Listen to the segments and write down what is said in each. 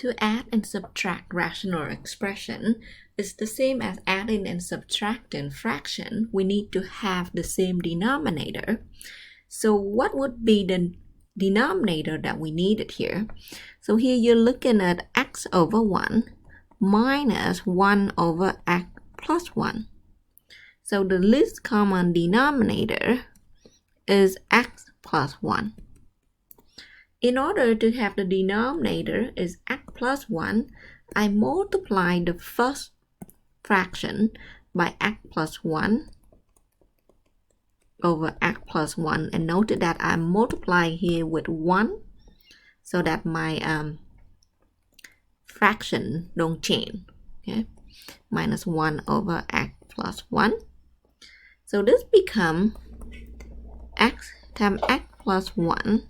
To add and subtract rational expression is the same as adding and subtracting fraction. We need to have the same denominator. So what would be the denominator that we needed here? So here you're looking at x over 1 minus 1 over x plus 1. So the least common denominator is x plus 1. In order to have the denominator is x plus 1, I multiply the first fraction by x plus 1 over x plus 1. And note that I'm multiplying here with 1 so that my fraction don't change. Okay, minus 1 over x plus 1. So this becomes x times x plus 1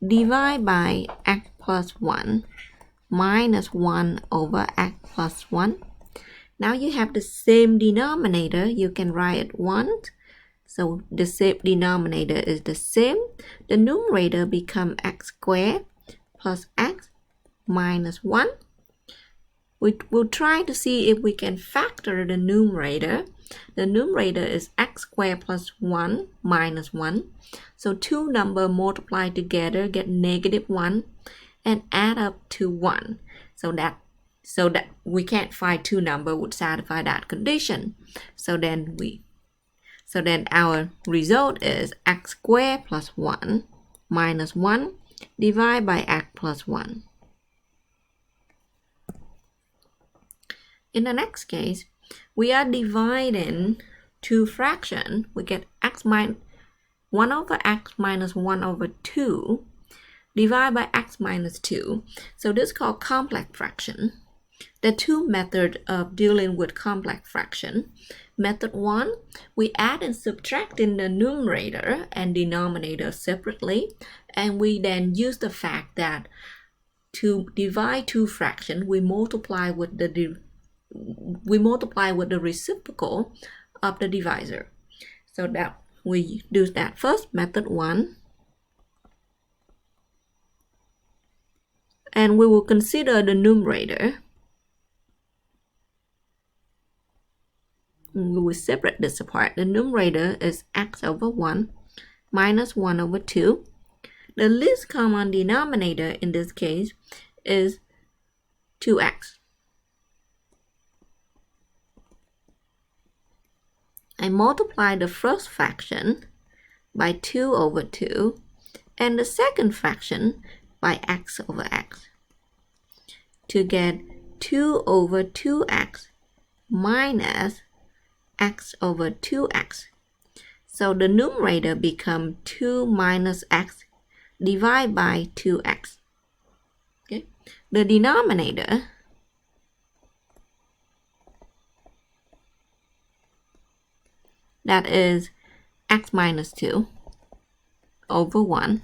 divided by x plus 1 minus 1 over x plus 1. Now you have the same denominator. You can write it once. So the same denominator is the same. The numerator becomes x squared plus x minus 1. We will try to see if we can factor the numerator. The numerator is x squared plus 1 minus 1. So two numbers multiplied together get negative 1 and add up to 1. So that we can't find two numbers would satisfy that condition. So then our result is x squared plus 1 minus 1 divided by x plus 1. In the next case, we are dividing two fractions. We get x minus 1 over x minus 1 over 2 divided by x minus 2. So this is called complex fraction. There are two methods of dealing with complex fraction. Method 1, we add and subtract in the numerator and denominator separately, and we then use the fact that to divide two fractions, we multiply with the reciprocal of the divisor. So that we do that first, method 1. And we will consider the numerator. We will separate this apart. The numerator is x over 1 minus 1 over 2. The least common denominator in this case is 2x. I multiply the first fraction by 2 over 2 and the second fraction by x over x to get 2 over 2x minus x over 2x. So the numerator becomes 2 minus x divided by 2x. Okay. The denominator that is x minus 2 over 1.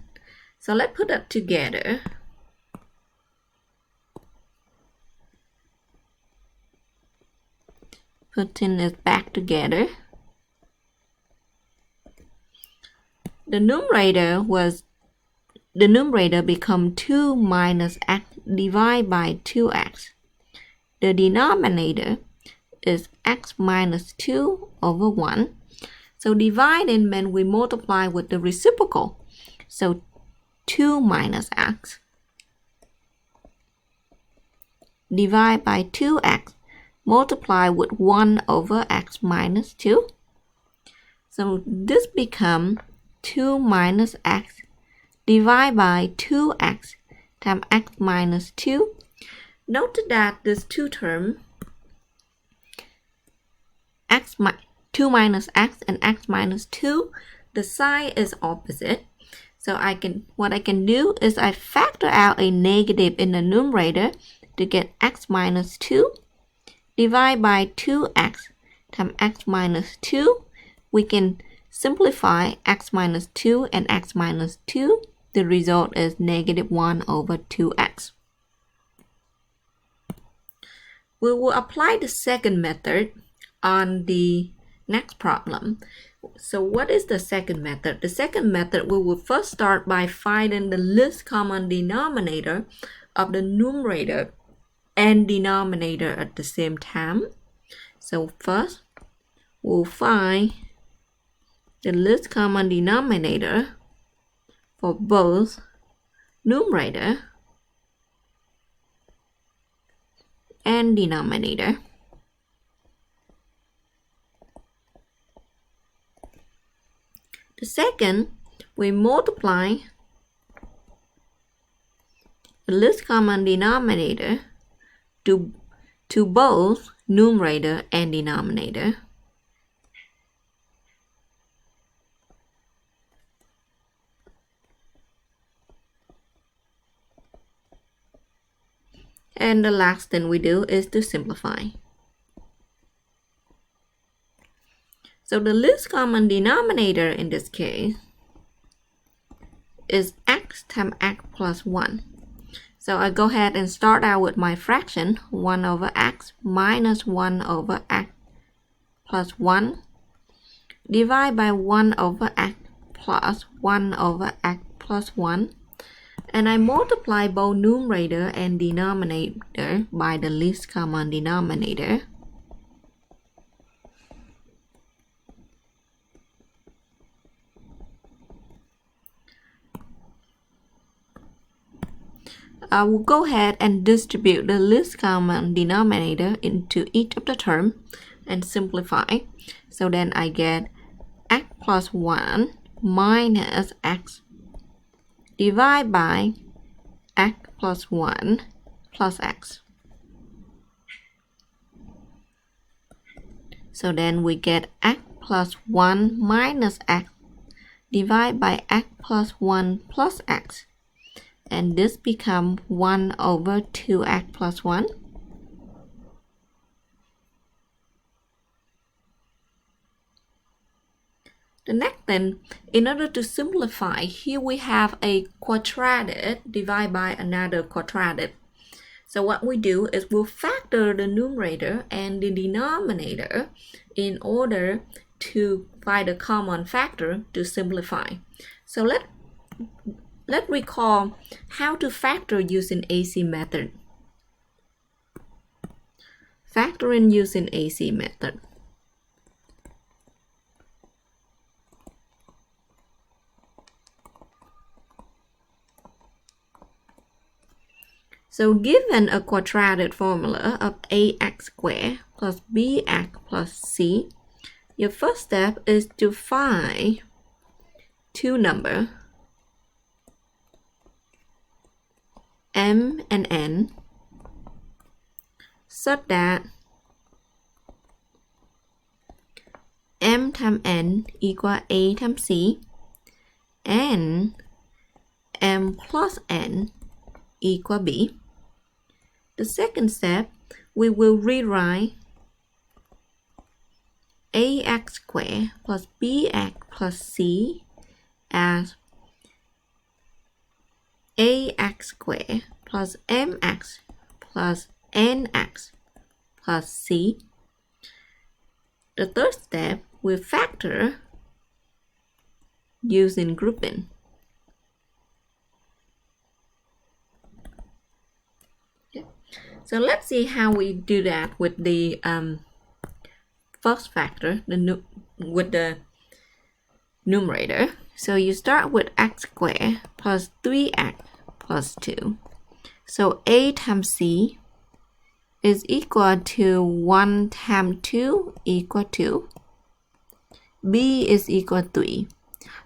So let's put that together. Putting it back together. The numerator become 2 minus x divided by 2x. The denominator is x minus 2 over 1. So dividing means we multiply with the reciprocal. So 2 minus x divided by 2x multiply with 1 over x minus 2. So this becomes 2 minus x divided by 2x times x minus 2. Note that this two term, 2 minus x and x minus 2, the sign is opposite. So what I can do is I factor out a negative in the numerator to get x minus 2 divided by 2x times x minus 2. We can simplify x minus 2 and x minus 2. The result is negative 1 over 2x. We will apply the second method on the next problem. So what is the second method? The second method, we will first start by finding the least common denominator of the numerator and denominator at the same time. So first, we'll find the least common denominator for both numerator and denominator. The second, we multiply the least common denominator to both numerator and denominator. And the last thing we do is to simplify. So the least common denominator in this case is x times x plus 1. So I go ahead and start out with my fraction 1 over x minus 1 over x plus 1 divide by 1 over x plus 1 over x plus 1, and I multiply both numerator and denominator by the least common denominator. I will go ahead and distribute the least common denominator into each of the terms and simplify. So then I get x plus 1 minus x divided by x plus 1 plus x. So then we get x plus 1 minus x divided by x plus 1 plus x. And this becomes 1 over 2x plus 1. The next thing, in order to simplify, here we have a quadratic divided by another quadratic. So what we do is we'll factor the numerator and the denominator in order to find a common factor to simplify. So let's recall how to factor using AC method. Factoring using AC method. So given a quadratic formula of ax squared plus bx plus c, your first step is to find two numbers, m and n, such that m times n equal a times c and m plus n equal b. The second step, we will rewrite ax squared plus bx plus c as ax squared plus mx plus nx plus c. The third step, we factor using grouping. So let's see how we do that with the first factor, with the numerator. So you start with x squared plus 3x plus 2. So a times c is equal to 1 times 2 equal 2. B is equal to 3.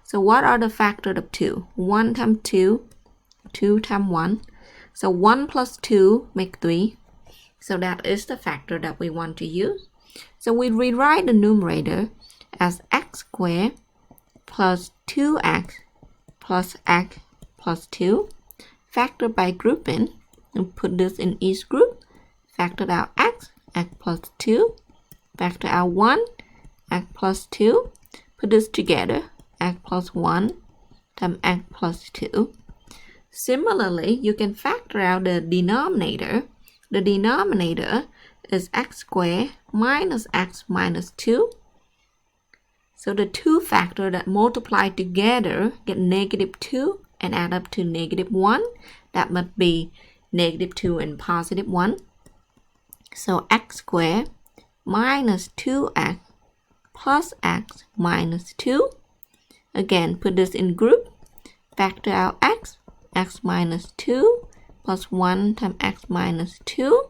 So what are the factors of 2? 1 times 2, 2 times 1. So 1 plus 2 make 3. So that is the factor that we want to use. So we rewrite the numerator as x squared plus 2x plus x plus 2. Factor by grouping and put this in each group. Factor out x plus 2. Factor out 1, x plus 2. Put this together, x plus 1 times x plus 2. Similarly, you can factor out the denominator. The denominator is x squared minus x minus 2. So the two factors that multiply together get negative 2 and add up to negative 1. That must be negative 2 and positive 1. So x squared minus 2x plus x minus 2. Again, put this in group. Factor out x minus 2 plus 1 times x minus 2.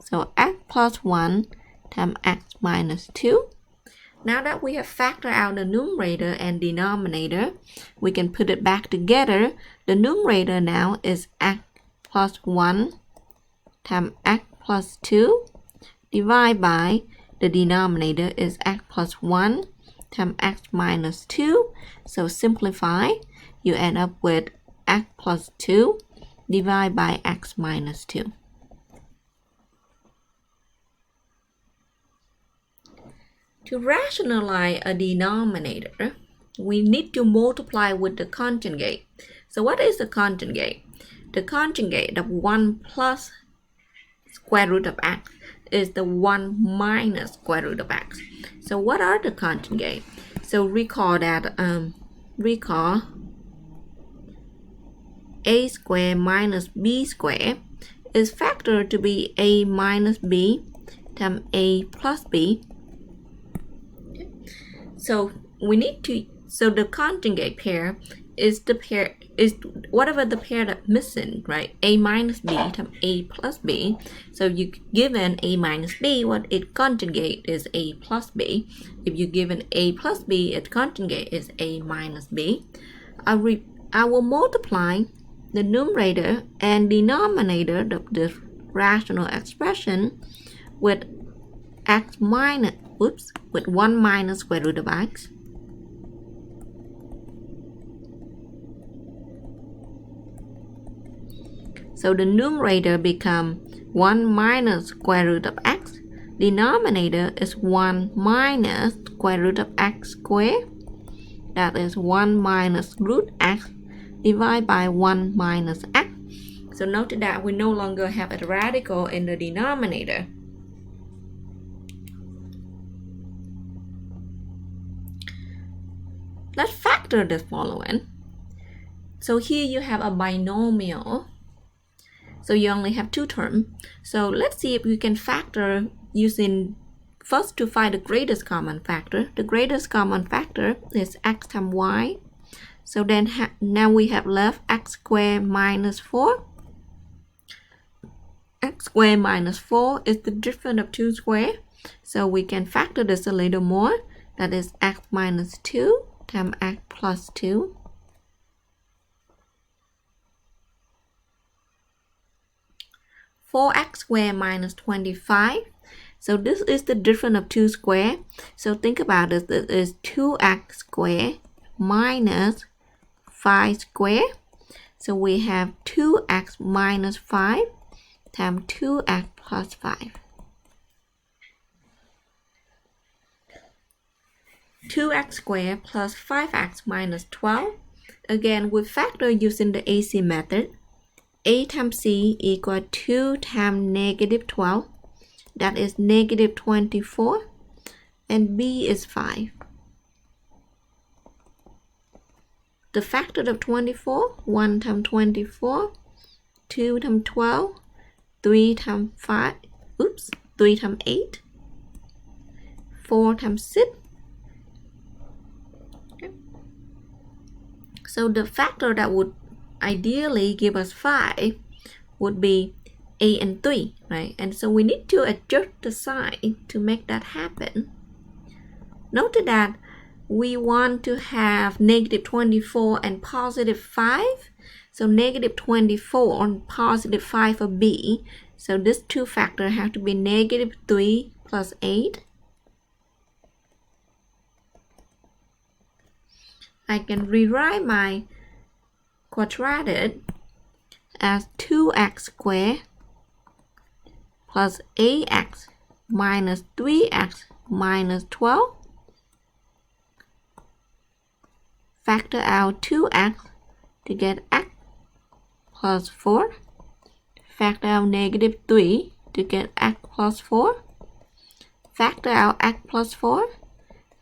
So x plus 1 times x minus 2. Now that we have factored out the numerator and denominator, we can put it back together. The numerator now is x plus 1 times x plus 2 divided by the denominator is x plus 1 times x minus 2. So simplify, you end up with x plus 2 divided by x minus 2. To rationalize a denominator, we need to multiply with the conjugate. So what is the conjugate? The conjugate of 1 plus square root of x is the 1 minus square root of x. So what are the conjugate? So recall that a squared minus b squared is factored to be a minus b times a plus b. So we need to, so the conjugate pair is the pair, is whatever the pair that's missing, right? A minus b times a plus b. So you given a minus b, what it conjugate is a plus b. If you given a plus b, its conjugate is a minus b. I will multiply the numerator and denominator of the rational expression with x minus, with 1 minus square root of x. So the numerator become 1 minus square root of x. Denominator is 1 minus square root of x squared. That is 1 minus root x divided by 1 minus x. So note that we no longer have a radical in the denominator. Let's factor the following. So here you have a binomial. So you only have two terms. So let's see if we can factor using, first to find the greatest common factor. The greatest common factor is x times y. So then now we have left x squared minus 4. X squared minus 4 is the difference of 2 squared. So we can factor this a little more. That is x minus 2 times x plus 2. For x squared minus 25. So this is the difference of 2 squared. So think about this. This is 2x squared minus 5 squared. So we have 2x minus 5 times 2x plus 5. 2x squared plus 5x minus 12. Again, we factor using the AC method. A times C equal 2 times negative 12. That is negative 24. And B is 5. The factor of 24, 1 times 24, 2 times 12, 3 times 5, 3 times 8, 4 times 6. Okay. So the factor that would ideally give us 5 would be 8 and 3, right? And so we need to adjust the sign to make that happen. Note that we want to have negative 24 and positive 5. So negative 24 and positive 5 for B. So this two factor have to be negative 3 plus 8. I can rewrite my quadratic as 2x squared plus ax minus 3x minus 12. Factor out 2x to get x plus 4. Factor out negative 3 to get x plus 4. Factor out x plus 4.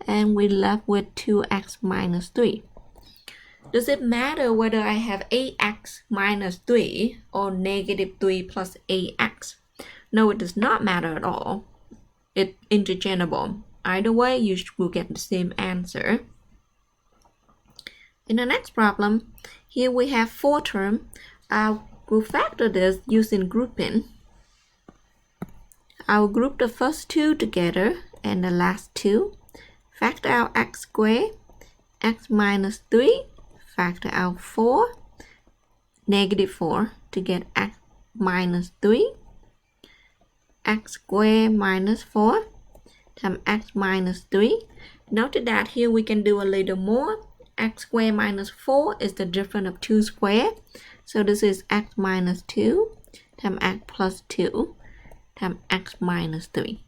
And we're left with 2x minus 3. Does it matter whether I have ax minus 3 or negative 3 plus ax? No, it does not matter at all. It's interchangeable. Either way, you will get the same answer. In the next problem, here we have 4 terms. We'll factor this using grouping. I'll group the first 2 together and the last 2. Factor out x squared, x minus 3, factor out 4, negative 4 to get x minus 3, x squared minus 4 times x minus 3. Note that here we can do a little more. X squared minus 4 is the difference of 2 squared. So this is x minus 2 times x plus 2 times x minus 3.